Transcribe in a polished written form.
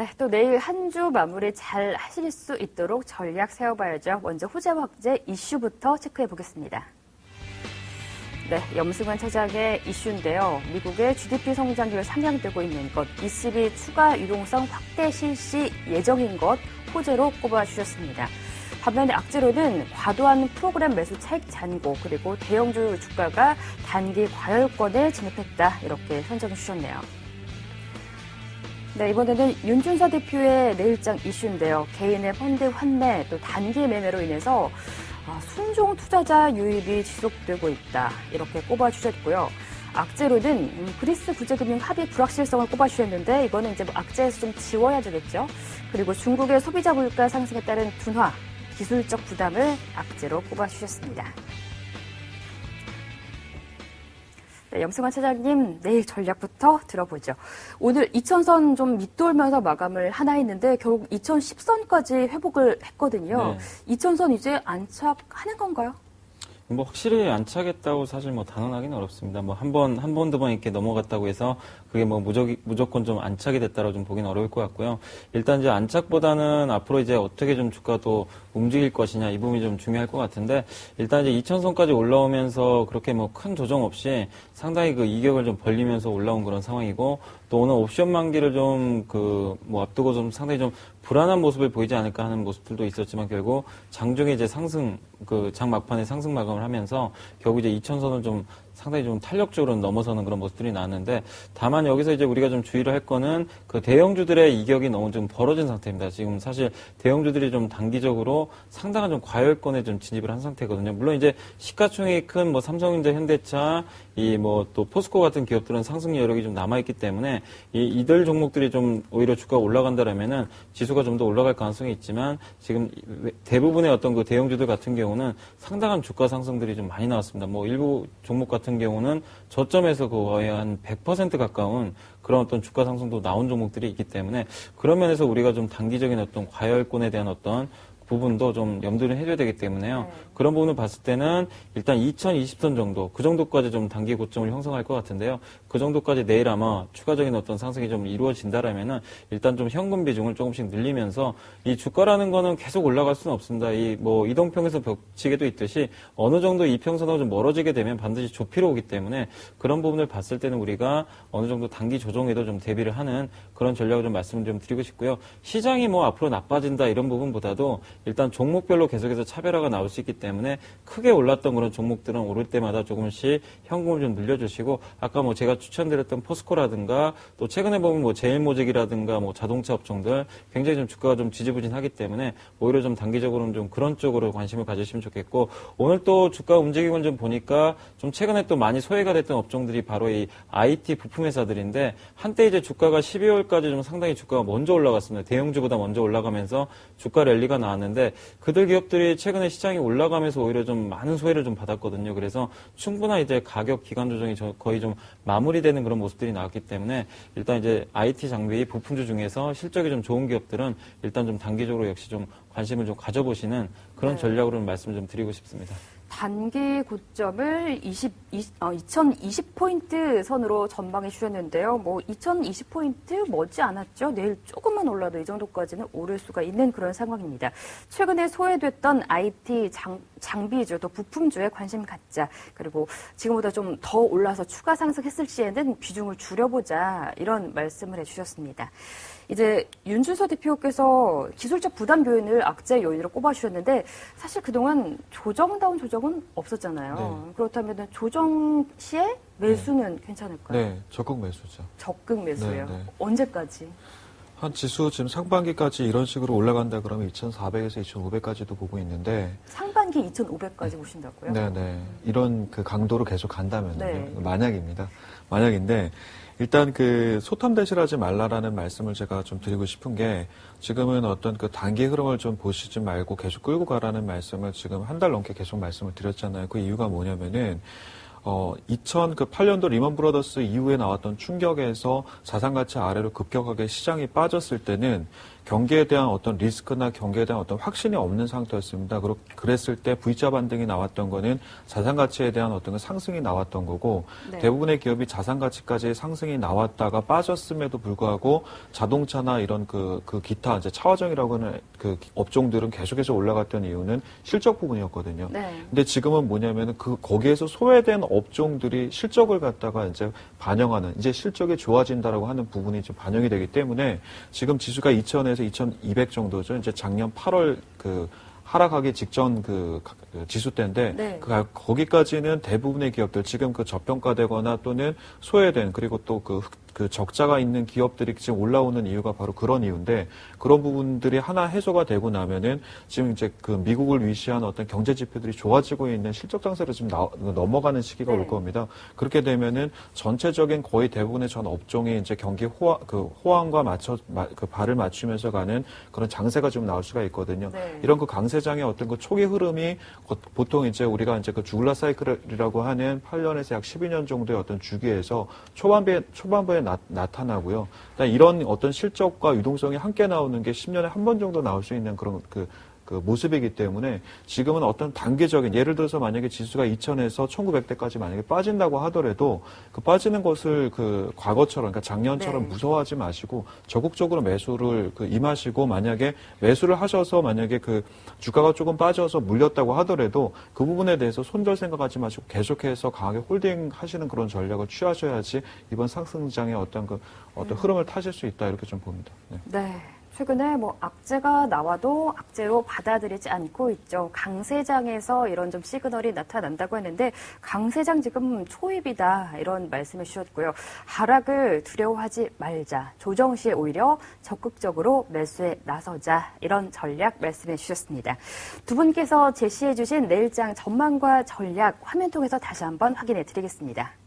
네, 또 내일 한 주 마무리 잘 하실 수 있도록 전략 세워봐야죠. 먼저 호재와 확재 이슈부터 체크해 보겠습니다. 네, 염승환 차장의 이슈인데요. 미국의 GDP 성장률 상향되고 있는 것, ECB 추가 유동성 확대 실시 예정인 것 호재로 꼽아주셨습니다. 반면에 악재로는 과도한 프로그램 매수 차익 잔고 그리고 대형주 주가가 단기 과열권에 진입했다 이렇게 선정해 주셨네요. 네, 이번에는 윤준서 대표의 내일장 이슈인데요. 개인의 펀드 환매 또 단기 매매로 인해서 순종 투자자 유입이 지속되고 있다 이렇게 꼽아주셨고요. 악재로는 그리스 구제금융 합의 불확실성을 꼽아주셨는데 이거는 이제 악재에서 좀 지워야 되겠죠. 그리고 중국의 소비자 물가 상승에 따른 둔화, 기술적 부담을 악재로 꼽아주셨습니다. 네, 염승환 차장님 내일 전략부터 들어보죠. 오늘 2000선 좀 밑돌면서 마감을 하나 했는데 결국 2010선까지 회복을 했거든요. 네. 2000선 이제 안착하는 건가요? 뭐 확실히 안착했다고 사실 뭐 단언하기는 어렵습니다. 뭐 한 번, 두 번 이렇게 넘어갔다고 해서 그게 뭐 무조건 좀 안착이 됐다고 좀 보기는 어려울 것 같고요. 일단 이제 안착보다는 앞으로 이제 어떻게 좀 주가도 움직일 것이냐 이 부분이 좀 중요할 것 같은데 일단 이제 2000선까지 올라오면서 그렇게 뭐 큰 조정 없이 상당히 그 이격을 좀 벌리면서 올라온 그런 상황이고 또 오늘 옵션 만기를 좀 뭐 앞두고 좀 상당히 좀 불안한 모습을 보이지 않을까 하는 모습들도 있었지만 결국 장중에 이제 상승 장 막판에 상승 마감을 하면서 결국 이제 2000선을 좀 상당히 좀 탄력적으로 넘어서는 그런 모습들이 나왔는데 다만 여기서 이제 우리가 좀 주의를 할 거는 그 대형주들의 이격이 너무 좀 벌어진 상태입니다. 지금 사실 대형주들이 좀 단기적으로 상당한 좀 과열권에 좀 진입을 한 상태거든요. 물론 이제 시가총액이 큰 뭐 삼성전자, 현대차, 이 뭐 또 포스코 같은 기업들은 상승 여력이 좀 남아있기 때문에 이들 종목들이 좀 오히려 주가가 올라간다라면은 지수가 좀 더 올라갈 가능성이 있지만 지금 대부분의 어떤 그 대형주들 같은 경우는 상당한 주가 상승들이 좀 많이 나왔습니다. 뭐 일부 종목 같은 경우는 저점에서 거의 한 100% 가까운 그런 어떤 주가 상승도 나온 종목들이 있기 때문에 그런 면에서 우리가 좀 단기적인 어떤 과열권에 대한 어떤 부분도 좀 염두를 해줘야 되기 때문에요. 네. 그런 부분을 봤을 때는 일단 2020선 정도, 그 정도까지 좀 단기 고점을 형성할 것 같은데요. 그 정도까지 내일 아마 추가적인 어떤 상승이 좀 이루어진다라면은 일단 좀 현금 비중을 조금씩 늘리면서 이 주가라는 거는 계속 올라갈 수는 없습니다. 이 뭐 이동평에서 벽치기도 있듯이 어느 정도 이평선하고 좀 멀어지게 되면 반드시 좁히러 오기 때문에 그런 부분을 봤을 때는 우리가 어느 정도 단기 조정에도 좀 대비를 하는 그런 전략을 좀 말씀을 좀 드리고 싶고요. 시장이 뭐 앞으로 나빠진다 이런 부분보다도 일단 종목별로 계속해서 차별화가 나올 수 있기 때문에 크게 올랐던 그런 종목들은 오를 때마다 조금씩 현금을 좀 늘려주시고 아까 뭐 제가 추천드렸던 포스코라든가 또 최근에 보면 뭐 제일모직이라든가 뭐 자동차 업종들 굉장히 좀 주가가 좀 지지부진하기 때문에 오히려 좀 단기적으로는 좀 그런 쪽으로 관심을 가지시면 좋겠고 오늘 또 주가 움직임을 좀 보니까 좀 최근에 또 많이 소외가 됐던 업종들이 바로 이 IT 부품 회사들인데 한때 이제 주가가 12월까지 좀 상당히 주가가 먼저 올라갔습니다. 대형주보다 먼저 올라가면서 주가 랠리가 나왔는데 그들 기업들이 최근에 시장이 올라가면서 오히려 좀 많은 소외를 좀 받았거든요. 그래서 충분한 이제 가격 기간 조정이 거의 좀 마무리되는 그런 모습들이 나왔기 때문에 일단 이제 IT 장비 부품주 중에서 실적이 좀 좋은 기업들은 일단 좀 단기적으로 역시 좀 관심을 좀 가져보시는 그런 전략으로 말씀을 좀 드리고 싶습니다. 단기 고점을 2020포인트 선으로 전방해 주셨는데요. 뭐 2020포인트 머지 않았죠. 내일 조금만 올라도 이 정도까지는 오를 수가 있는 그런 상황입니다. 최근에 소외됐던 IT 장비주 또 부품주에 관심 갖자. 그리고 지금보다 좀 더 올라서 추가 상승했을 시에는 비중을 줄여보자. 이런 말씀을 해주셨습니다. 이제 윤준서 대표께서 기술적 부담 요인을 악재 요인으로 꼽아주셨는데 사실 그동안 조정다운 조정은 없었잖아요. 네. 그렇다면 조정 시에 매수는 괜찮을까요? 네, 적극 매수죠. 적극 매수요. 네. 언제까지? 한 지수 지금 상반기까지 이런 식으로 올라간다 그러면 2,400에서 2,500까지도 보고 있는데 상반기 2,500까지 보신다고요? 네네. 이런 그 강도로 계속 간다면 네. 만약입니다. 만약인데 일단 그 소탐대실하지 말라라는 말씀을 제가 좀 드리고 싶은 게 지금은 어떤 그 단기 흐름을 좀 보시지 말고 계속 끌고 가라는 말씀을 지금 한 달 넘게 계속 말씀을 드렸잖아요. 그 이유가 뭐냐면은 2008년도 리먼 브러더스 이후에 나왔던 충격에서 자산가치 아래로 급격하게 시장이 빠졌을 때는 경기에 대한 어떤 리스크나 경기에 대한 어떤 확신이 없는 상태였습니다. 그랬을 때 V자 반등이 나왔던 거는 자산 가치에 대한 어떤 상승이 나왔던 거고 네. 대부분의 기업이 자산 가치까지 상승이 나왔다가 빠졌음에도 불구하고 자동차나 이런 그 기타 이제 차화정이라고 하는 그 업종들은 계속해서 올라갔던 이유는 실적 부분이었거든요. 네. 근데 지금은 뭐냐면은 거기에서 소외된 업종들이 실적을 갖다가 이제 반영하는 이제 실적이 좋아진다라고 하는 부분이 좀 반영이 되기 때문에 지금 지수가 2000에서 2200 정도죠. 이제 작년 8월 하락하기 직전 지수 때인데 네. 거기까지는 대부분의 기업들 지금 저평가되거나 또는 소외된 그리고 또 그 적자가 있는 기업들이 지금 올라오는 이유가 바로 그런 이유인데 그런 부분들이 하나 해소가 되고 나면은 지금 이제 미국을 위시한 어떤 경제 지표들이 좋아지고 있는 실적 장세로 지금 넘어가는 시기가 네. 올 겁니다. 그렇게 되면은 전체적인 거의 대부분의 전 업종이 이제 경기 호황과 발을 맞추면서 가는 그런 장세가 좀 나올 수가 있거든요. 네. 이런 강세장의 어떤 초기 흐름이 보통 이제 우리가 이제 주글라 사이클이라고 하는 8년에서 약 12년 정도의 어떤 주기에서 초반부에 나타나고요. 이런 어떤 실적과 유동성이 함께 나오는 게 10년에 한 번 정도 나올 수 있는 그런 모습이기 때문에 지금은 어떤 단계적인 예를 들어서 만약에 지수가 2000에서 1900대까지 만약에 빠진다고 하더라도 빠지는 것을 과거처럼 그러니까 작년처럼 네. 무서워하지 마시고 적극적으로 매수를 임하시고 만약에 매수를 하셔서 만약에 주가가 조금 빠져서 물렸다고 하더라도 그 부분에 대해서 손절 생각하지 마시고 계속해서 강하게 홀딩 하시는 그런 전략을 취하셔야지 이번 상승장의 어떤 흐름을 타실 수 있다 이렇게 좀 봅니다. 네. 네. 최근에 악재가 나와도 악재로 받아들이지 않고 있죠. 강세장에서 이런 좀 시그널이 나타난다고 했는데 강세장 지금 초입이다 이런 말씀을 주셨고요. 하락을 두려워하지 말자. 조정 시에 오히려 적극적으로 매수에 나서자 이런 전략 말씀해 주셨습니다. 두 분께서 제시해 주신 내일장 전망과 전략 화면 통해서 다시 한번 확인해 드리겠습니다.